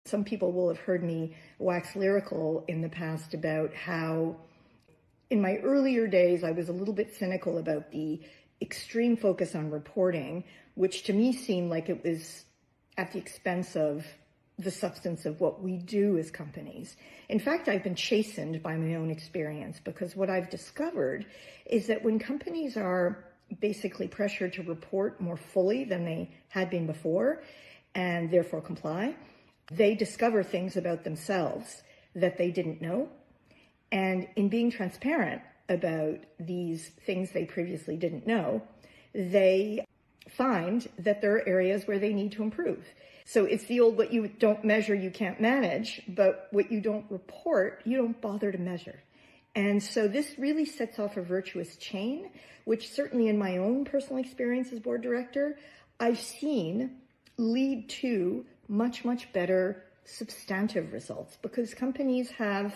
Some people will have heard me wax lyrical in the past about how in my earlier days, I was a little bit cynical about the extreme focus on reporting, which to me seemed like it was at the expense of the substance of what we do as companies. In fact, I've been chastened by my own experience, because what I've discovered is that when companies are basically pressured to report more fully than they had been before, and therefore comply, they discover things about themselves that they didn't know. And in being transparent about these things they previously didn't know, they find that there are areas where they need to improve. So it's the old, what you don't measure, you can't manage, but what you don't report, you don't bother to measure. And so this really sets off a virtuous chain, which certainly in my own personal experience as board director, I've seen lead to much, much better substantive results, because companies have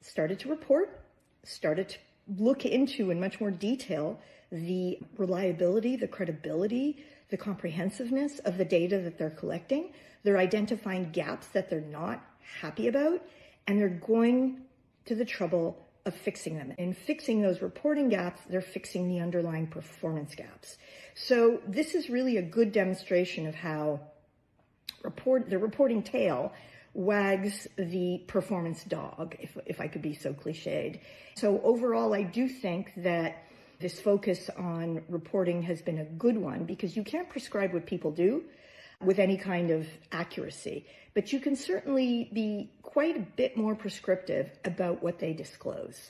started to report, started to look into in much more detail the reliability, the credibility, the comprehensiveness of the data that they're collecting. They're identifying gaps that they're not happy about, and they're going to the trouble of fixing them. In fixing those reporting gaps, they're fixing the underlying performance gaps. So this is really a good demonstration of how the reporting tail wags the performance dog, if I could be so cliched. So overall, I do think that this focus on reporting has been a good one, because you can't prescribe what people do with any kind of accuracy, but you can certainly be quite a bit more prescriptive about what they disclose.